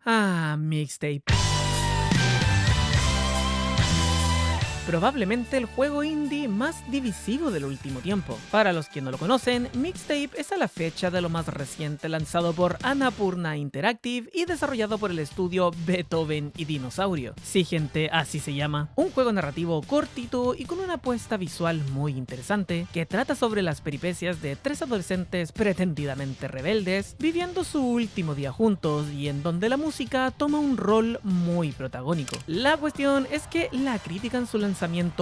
Mixtape. Probablemente el juego indie más divisivo del último tiempo. Para los que no lo conocen, Mixtape es a la fecha de lo más reciente lanzado por Annapurna Interactive y desarrollado por el estudio Beethoven y Dinosaurio. Sí, gente, así se llama. Un juego narrativo cortito y con una apuesta visual muy interesante que trata sobre las peripecias de tres adolescentes pretendidamente rebeldes viviendo su último día juntos y en donde la música toma un rol muy protagónico. La cuestión es que la crítica en su lanzamiento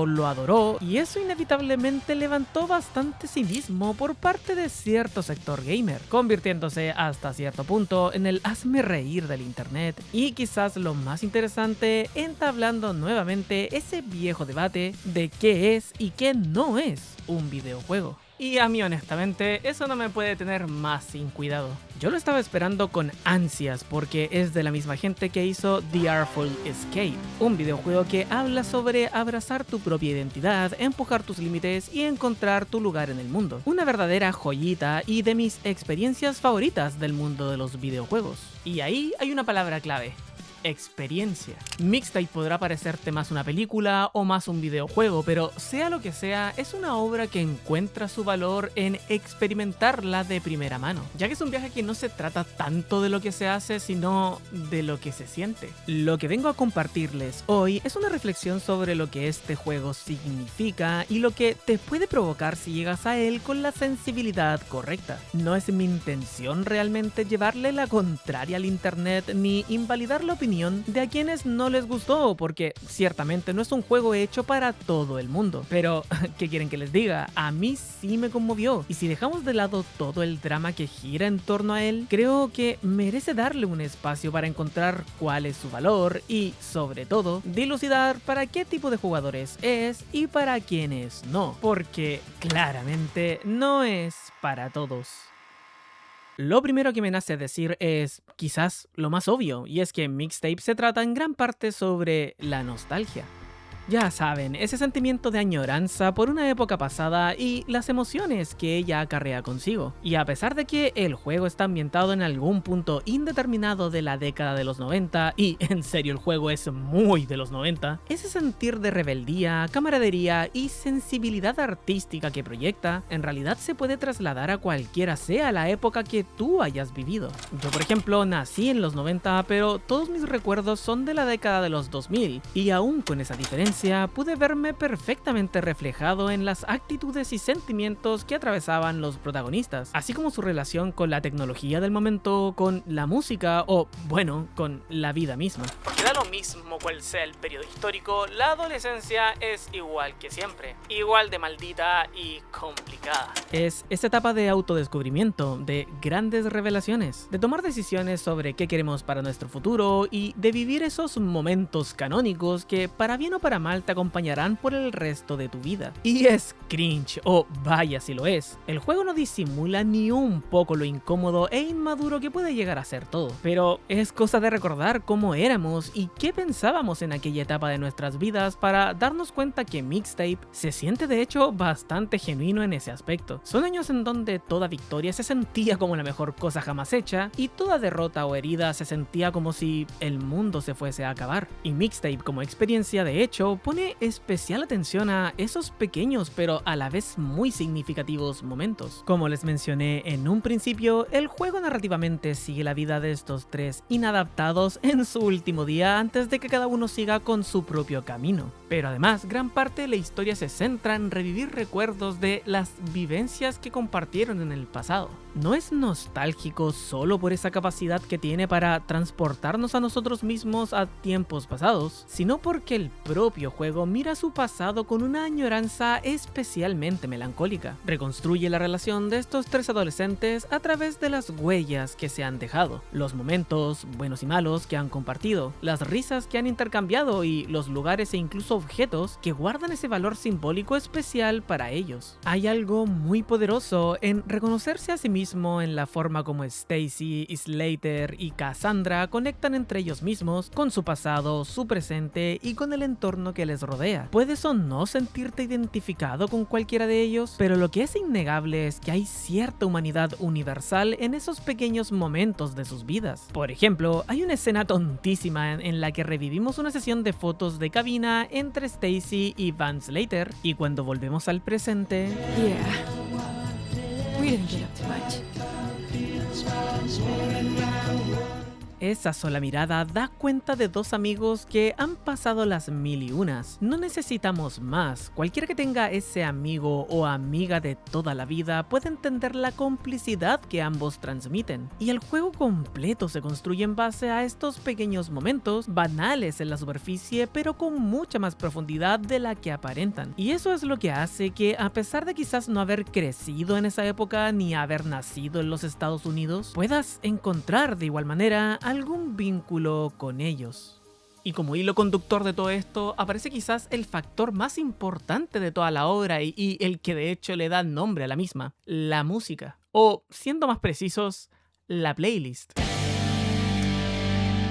lo adoró y eso inevitablemente levantó bastante cinismo por parte de cierto sector gamer, convirtiéndose hasta cierto punto en el hazme reír del internet y quizás lo más interesante, entablando nuevamente ese viejo debate de qué es y qué no es un videojuego. Y a mí honestamente eso no me puede tener más sin cuidado. Yo lo estaba esperando con ansias porque es de la misma gente que hizo The Artful Escape, un videojuego que habla sobre abrazar tu propia identidad, empujar tus límites y encontrar tu lugar en el mundo. Una verdadera joyita y de mis experiencias favoritas del mundo de los videojuegos. Y ahí hay una palabra clave: experiencia. Mixtape podrá parecerte más una película o más un videojuego, pero sea lo que sea, es una obra que encuentra su valor en experimentarla de primera mano, ya que es un viaje que no se trata tanto de lo que se hace, sino de lo que se siente. Lo que vengo a compartirles hoy es una reflexión sobre lo que este juego significa y lo que te puede provocar si llegas a él con la sensibilidad correcta. No es mi intención realmente llevarle la contraria al internet ni invalidar la opinión de a quienes no les gustó, porque ciertamente no es un juego hecho para todo el mundo. Pero, ¿qué quieren que les diga? A mí sí me conmovió, y si dejamos de lado todo el drama que gira en torno a él, creo que merece darle un espacio para encontrar cuál es su valor y, sobre todo, dilucidar para qué tipo de jugadores es y para quiénes no, porque claramente no es para todos. Lo primero que me nace decir es quizás lo más obvio, y es que Mixtape se trata en gran parte sobre la nostalgia. Ya saben, ese sentimiento de añoranza por una época pasada y las emociones que ella acarrea consigo. Y a pesar de que el juego está ambientado en algún punto indeterminado de la década de los 90, y en serio el juego es muy de los 90, ese sentir de rebeldía, camaradería y sensibilidad artística que proyecta, en realidad se puede trasladar a cualquiera sea la época que tú hayas vivido. Yo, por ejemplo, nací en los 90, pero todos mis recuerdos son de la década de los 2000, y aún con esa diferencia, pude verme perfectamente reflejado en las actitudes y sentimientos que atravesaban los protagonistas, así como su relación con la tecnología del momento, con la música o, bueno, con la vida misma. Porque da lo mismo cual sea el periodo histórico, la adolescencia es igual que siempre, igual de maldita y complicada. Es esa etapa de autodescubrimiento, de grandes revelaciones, de tomar decisiones sobre qué queremos para nuestro futuro y de vivir esos momentos canónicos que, para bien o para mal, te acompañarán por el resto de tu vida. Y es cringe, o vaya si lo es. El juego no disimula ni un poco lo incómodo e inmaduro que puede llegar a ser todo, pero es cosa de recordar cómo éramos y qué pensábamos en aquella etapa de nuestras vidas para darnos cuenta que Mixtape se siente de hecho bastante genuino en ese aspecto. Son años en donde toda victoria se sentía como la mejor cosa jamás hecha y toda derrota o herida se sentía como si el mundo se fuese a acabar. Y Mixtape como experiencia de hecho pone especial atención a esos pequeños pero a la vez muy significativos momentos. Como les mencioné en un principio, el juego narrativamente sigue la vida de estos tres inadaptados en su último día antes de que cada uno siga con su propio camino. Pero además, gran parte de la historia se centra en revivir recuerdos de las vivencias que compartieron en el pasado. No es nostálgico solo por esa capacidad que tiene para transportarnos a nosotros mismos a tiempos pasados, sino porque el propio juego mira su pasado con una añoranza especialmente melancólica. Reconstruye la relación de estos tres adolescentes a través de las huellas que se han dejado, los momentos buenos y malos que han compartido, las risas que han intercambiado y los lugares e incluso objetos que guardan ese valor simbólico especial para ellos. Hay algo muy poderoso en reconocerse a sí mismo mismo en la forma como Stacy, Slater y Cassandra conectan entre ellos mismos, con su pasado, su presente y con el entorno que les rodea. Puedes o no sentirte identificado con cualquiera de ellos, pero lo que es innegable es que hay cierta humanidad universal en esos pequeños momentos de sus vidas. Por ejemplo, hay una escena tontísima en la que revivimos una sesión de fotos de cabina entre Stacy y Van Slater, y cuando volvemos al presente... We didn't get up to much. Esa sola mirada da cuenta de dos amigos que han pasado las mil y unas. No necesitamos más. Cualquiera que tenga ese amigo o amiga de toda la vida puede entender la complicidad que ambos transmiten. Y el juego completo se construye en base a estos pequeños momentos, banales en la superficie, pero con mucha más profundidad de la que aparentan. Y eso es lo que hace que, a pesar de quizás no haber crecido en esa época ni haber nacido en los Estados Unidos, puedas encontrar de igual manera algún vínculo con ellos. Y como hilo conductor de todo esto, aparece quizás el factor más importante de toda la obra y el que de hecho le da nombre a la misma, la música. O, siendo más precisos, la playlist.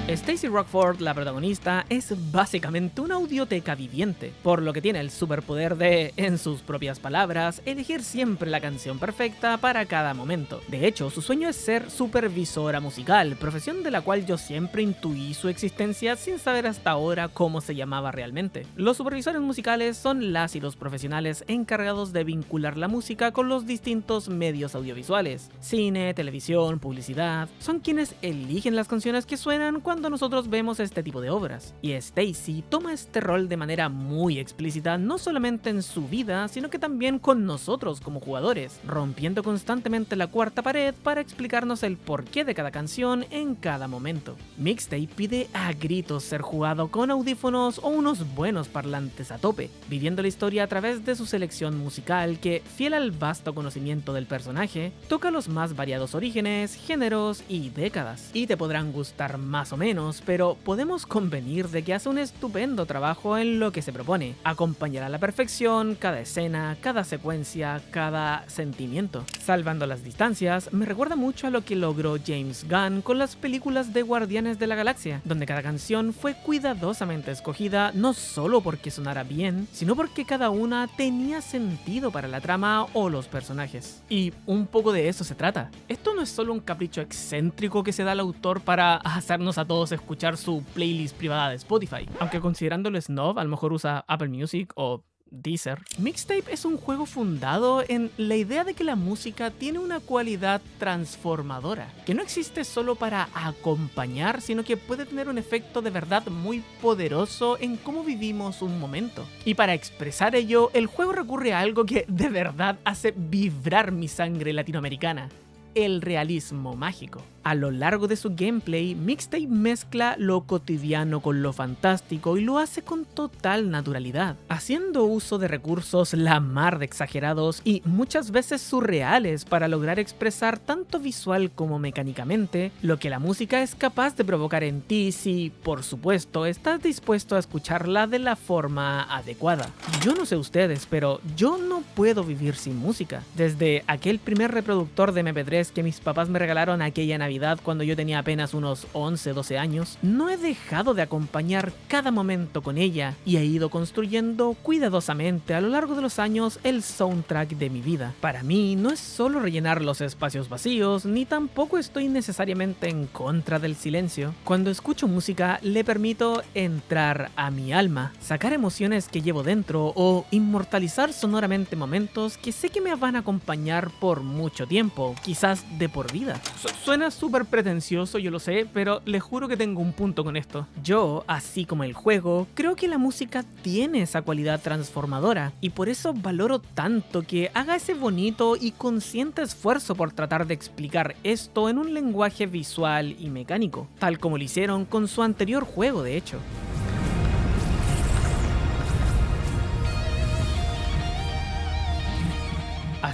Stacey Rockford, la protagonista, es básicamente una audioteca viviente, por lo que tiene el superpoder de, en sus propias palabras, elegir siempre la canción perfecta para cada momento. De hecho, su sueño es ser supervisora musical, profesión de la cual yo siempre intuí su existencia sin saber hasta ahora cómo se llamaba realmente. Los supervisores musicales son las y los profesionales encargados de vincular la música con los distintos medios audiovisuales. Cine, televisión, publicidad, son quienes eligen las canciones que suenan cuando nosotros vemos este tipo de obras. Y Stacy toma este rol de manera muy explícita, no solamente en su vida, sino que también con nosotros como jugadores, rompiendo constantemente la cuarta pared para explicarnos el porqué de cada canción en cada momento. Mixtape pide a gritos ser jugado con audífonos o unos buenos parlantes a tope, viviendo la historia a través de su selección musical que, fiel al vasto conocimiento del personaje, toca los más variados orígenes, géneros y décadas. Y te podrán gustar más o menos, pero podemos convenir de que hace un estupendo trabajo en lo que se propone: acompañar a la perfección cada escena, cada secuencia, cada sentimiento. Salvando las distancias, me recuerda mucho a lo que logró James Gunn con las películas de Guardianes de la Galaxia, donde cada canción fue cuidadosamente escogida no solo porque sonara bien, sino porque cada una tenía sentido para la trama o los personajes. Y un poco de eso se trata. Esto no es solo un capricho excéntrico que se da al autor para hacernos a todos escuchar su playlist privada de Spotify, aunque considerándolo snob, a lo mejor usa Apple Music o Deezer. Mixtape es un juego fundado en la idea de que la música tiene una cualidad transformadora, que no existe solo para acompañar, sino que puede tener un efecto de verdad muy poderoso en cómo vivimos un momento. Y para expresar ello, el juego recurre a algo que de verdad hace vibrar mi sangre latinoamericana: el realismo mágico. A lo largo de su gameplay, Mixtape mezcla lo cotidiano con lo fantástico y lo hace con total naturalidad, haciendo uso de recursos la mar de exagerados y muchas veces surreales para lograr expresar tanto visual como mecánicamente lo que la música es capaz de provocar en ti si, por supuesto, estás dispuesto a escucharla de la forma adecuada. Yo no sé ustedes, pero yo no puedo vivir sin música. Desde aquel primer reproductor de MP3 que mis papás me regalaron aquella Navidad cuando yo tenía apenas unos 11, 12 años, no he dejado de acompañar cada momento con ella y he ido construyendo cuidadosamente a lo largo de los años el soundtrack de mi vida. Para mí no es solo rellenar los espacios vacíos, ni tampoco estoy necesariamente en contra del silencio. Cuando escucho música le permito entrar a mi alma, sacar emociones que llevo dentro o inmortalizar sonoramente momentos que sé que me van a acompañar por mucho tiempo, quizás de por vida. Suena súper pretencioso, yo lo sé, pero les juro que tengo un punto con esto. Yo, así como el juego, creo que la música tiene esa cualidad transformadora y por eso valoro tanto que haga ese bonito y consciente esfuerzo por tratar de explicar esto en un lenguaje visual y mecánico, tal como lo hicieron con su anterior juego, de hecho.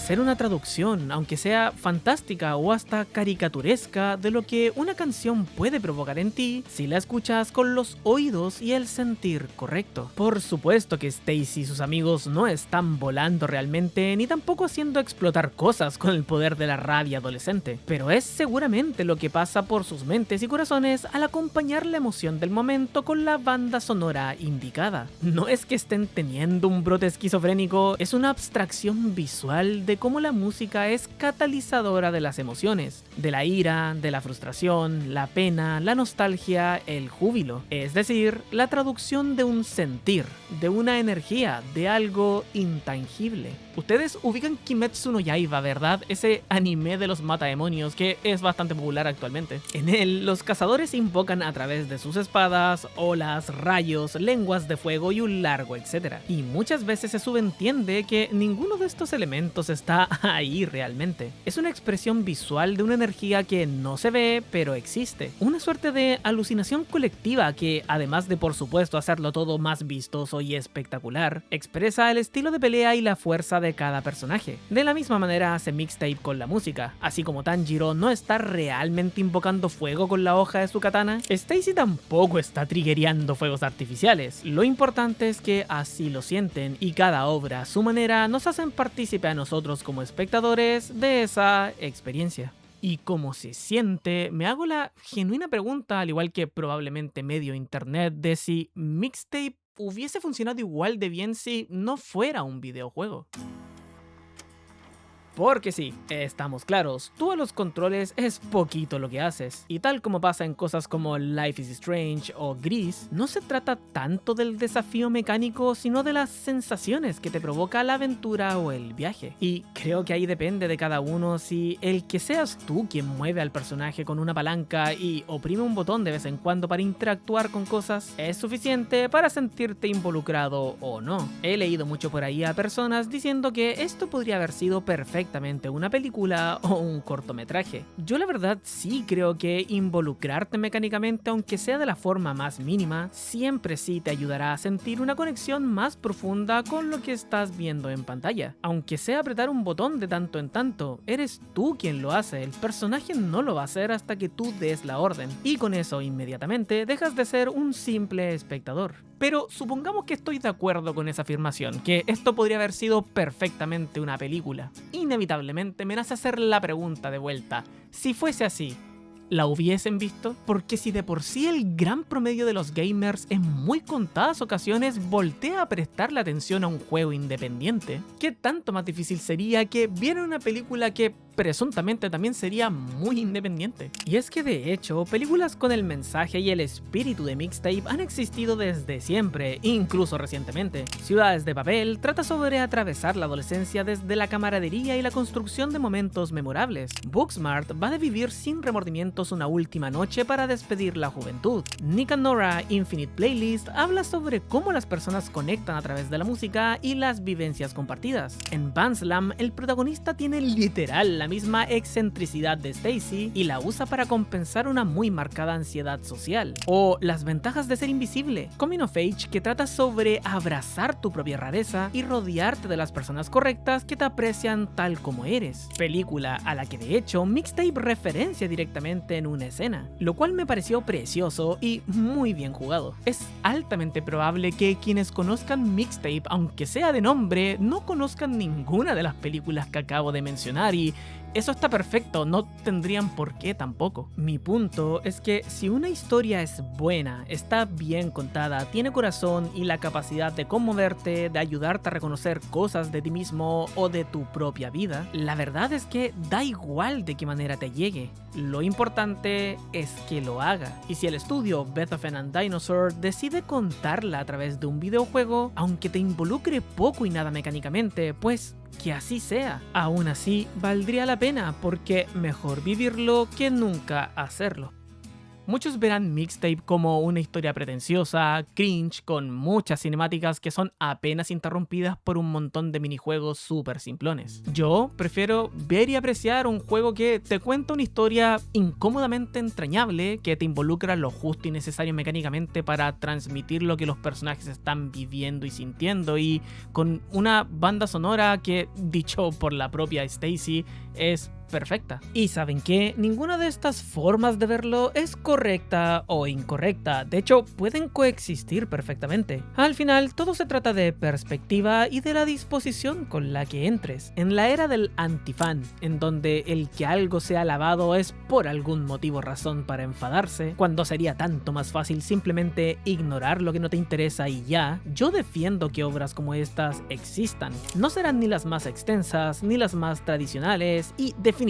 hacer una traducción, aunque sea fantástica o hasta caricaturesca, de lo que una canción puede provocar en ti si la escuchas con los oídos y el sentir correcto. Por supuesto que Stacy y sus amigos no están volando realmente, ni tampoco haciendo explotar cosas con el poder de la rabia adolescente, pero es seguramente lo que pasa por sus mentes y corazones al acompañar la emoción del momento con la banda sonora indicada. No es que estén teniendo un brote esquizofrénico, es una abstracción visual de cómo la música es catalizadora de las emociones, de la ira, de la frustración, la pena, la nostalgia, el júbilo. Es decir, la traducción de un sentir, de una energía, de algo intangible. Ustedes ubican Kimetsu no Yaiba, ¿verdad? Ese anime de los matademonios que es bastante popular actualmente. En él, los cazadores invocan a través de sus espadas, olas, rayos, lenguas de fuego y un largo etcétera. Y muchas veces se subentiende que ninguno de estos elementos está ahí realmente. Es una expresión visual de una energía que no se ve, pero existe. Una suerte de alucinación colectiva que, además de por supuesto hacerlo todo más vistoso y espectacular, expresa el estilo de pelea y la fuerza de cada personaje. De la misma manera hace Mixtape con la música. Así como Tanjiro no está realmente invocando fuego con la hoja de su katana, Stacy tampoco está triggereando fuegos artificiales. Lo importante es que así lo sienten y cada obra a su manera nos hacen partícipe a nosotros como espectadores de esa experiencia. Y como se siente, me hago la genuina pregunta, al igual que probablemente medio internet, de si Mixtape hubiese funcionado igual de bien si no fuera un videojuego. Porque sí, estamos claros, tú a los controles es poquito lo que haces, y tal como pasa en cosas como Life is Strange o Gris, no se trata tanto del desafío mecánico, sino de las sensaciones que te provoca la aventura o el viaje. Y creo que ahí depende de cada uno si el que seas tú quien mueve al personaje con una palanca y oprime un botón de vez en cuando para interactuar con cosas es suficiente para sentirte involucrado o no. He leído mucho por ahí a personas diciendo que esto podría haber sido perfectamente una película o un cortometraje. Yo la verdad sí creo que involucrarte mecánicamente, aunque sea de la forma más mínima, siempre sí te ayudará a sentir una conexión más profunda con lo que estás viendo en pantalla. Aunque sea apretar un botón de tanto en tanto, eres tú quien lo hace, el personaje no lo va a hacer hasta que tú des la orden, y con eso inmediatamente dejas de ser un simple espectador. Pero supongamos que estoy de acuerdo con esa afirmación, que esto podría haber sido perfectamente una película. Inevitablemente me nace hacer la pregunta de vuelta, si fuese así, ¿la hubiesen visto? Porque si de por sí el gran promedio de los gamers en muy contadas ocasiones voltea a prestarle atención a un juego independiente, ¿qué tanto más difícil sería que vieran una película que presuntamente también sería muy independiente? Y es que de hecho, películas con el mensaje y el espíritu de Mixtape han existido desde siempre, incluso recientemente. Ciudades de Papel trata sobre atravesar la adolescencia desde la camaradería y la construcción de momentos memorables. Booksmart va de vivir sin remordimientos una última noche para despedir la juventud. Nick and Nora Infinite Playlist habla sobre cómo las personas conectan a través de la música y las vivencias compartidas. En Bandslam, el protagonista tiene literal la misma excentricidad de Stacy y la usa para compensar una muy marcada ansiedad social. O Las ventajas de ser invisible, Coming of Age, que trata sobre abrazar tu propia rareza y rodearte de las personas correctas que te aprecian tal como eres. Película a la que de hecho Mixtape referencia directamente en una escena, lo cual me pareció precioso y muy bien jugado. Es altamente probable que quienes conozcan Mixtape, aunque sea de nombre, no conozcan ninguna de las películas que acabo de mencionar, y eso está perfecto, no tendrían por qué tampoco. Mi punto es que si una historia es buena, está bien contada, tiene corazón y la capacidad de conmoverte, de ayudarte a reconocer cosas de ti mismo o de tu propia vida, la verdad es que da igual de qué manera te llegue. Lo importante es que lo haga. Y si el estudio Beethoven and Dinosaur decide contarla a través de un videojuego, aunque te involucre poco y nada mecánicamente, pues que así sea. Aún así, valdría la pena, porque mejor vivirlo que nunca hacerlo. Muchos verán Mixtape como una historia pretenciosa, cringe, con muchas cinemáticas que son apenas interrumpidas por un montón de minijuegos súper simplones. Yo prefiero ver y apreciar un juego que te cuenta una historia incómodamente entrañable, que te involucra lo justo y necesario mecánicamente para transmitir lo que los personajes están viviendo y sintiendo, y con una banda sonora que, dicho por la propia Stacy, es perfecta. Y ¿saben qué? Ninguna de estas formas de verlo es correcta o incorrecta. De hecho, pueden coexistir perfectamente. Al final, todo se trata de perspectiva y de la disposición con la que entres. En la era del antifan, en donde el que algo sea alabado es por algún motivo razón para enfadarse, cuando sería tanto más fácil simplemente ignorar lo que no te interesa y ya, yo defiendo que obras como estas existan. No serán ni las más extensas, ni las más tradicionales, y definitivamente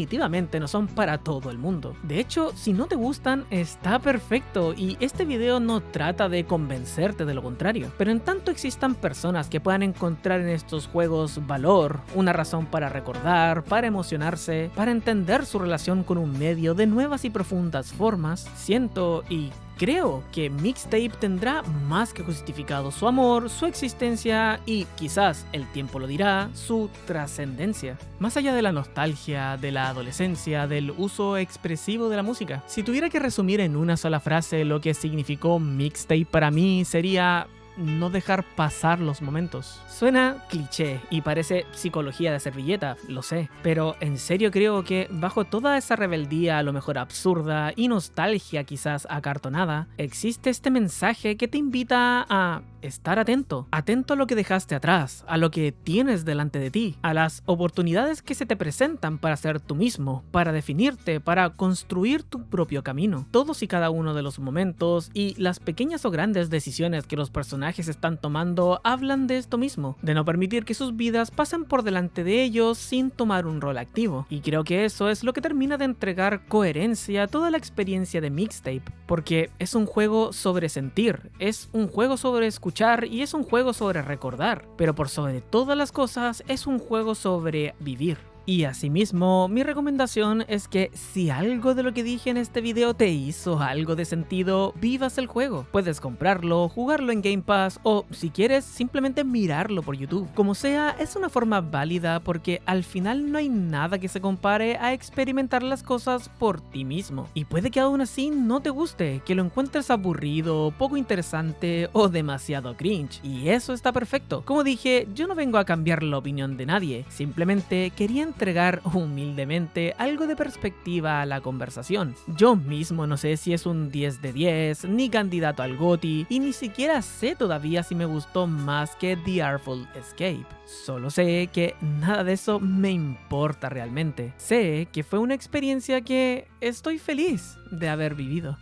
no son para todo el mundo. De hecho, si no te gustan, está perfecto, y este video no trata de convencerte de lo contrario. Pero en tanto existan personas que puedan encontrar en estos juegos valor, una razón para recordar, para emocionarse, para entender su relación con un medio de nuevas y profundas formas, siento y creo que Mixtape tendrá más que justificado su amor, su existencia y, quizás el tiempo lo dirá, su trascendencia. Más allá de la nostalgia, de la adolescencia, del uso expresivo de la música. Si tuviera que resumir en una sola frase lo que significó Mixtape para mí, sería: no dejar pasar los momentos. Suena cliché y parece psicología de servilleta, lo sé, pero en serio creo que bajo toda esa rebeldía, a lo mejor absurda, y nostalgia quizás acartonada, existe este mensaje que te invita a estar atento. Atento a lo que dejaste atrás, a lo que tienes delante de ti, a las oportunidades que se te presentan para ser tú mismo, para definirte, para construir tu propio camino. Todos y cada uno de los momentos y las pequeñas o grandes decisiones que los personajes están tomando hablan de esto mismo, de no permitir que sus vidas pasen por delante de ellos sin tomar un rol activo. Y creo que eso es lo que termina de entregar coherencia a toda la experiencia de Mixtape, porque es un juego sobre sentir, es un juego sobre escuchar y es un juego sobre recordar, pero por sobre todas las cosas es un juego sobre vivir. Y asimismo, mi recomendación es que si algo de lo que dije en este video te hizo algo de sentido, vivas el juego. Puedes comprarlo, jugarlo en Game Pass o, si quieres, simplemente mirarlo por YouTube. Como sea, es una forma válida porque al final no hay nada que se compare a experimentar las cosas por ti mismo. Y puede que aún así no te guste, que lo encuentres aburrido, poco interesante o demasiado cringe. Y eso está perfecto. Como dije, yo no vengo a cambiar la opinión de nadie, simplemente quería entregar humildemente algo de perspectiva a la conversación. Yo mismo no sé si es un 10 de 10, ni candidato al GOTY, y ni siquiera sé todavía si me gustó más que The Artful Escape. Solo sé que nada de eso me importa realmente. Sé que fue una experiencia que estoy feliz de haber vivido.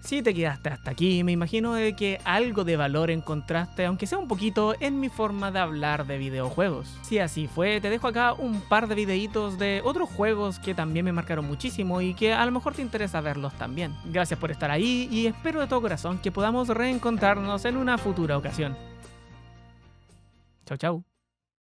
Si te quedaste hasta aquí, me imagino de que algo de valor encontraste, aunque sea un poquito, en mi forma de hablar de videojuegos. Si así fue, te dejo acá un par de videitos de otros juegos que también me marcaron muchísimo y que a lo mejor te interesa verlos también. Gracias por estar ahí y espero de todo corazón que podamos reencontrarnos en una futura ocasión. Chau chau.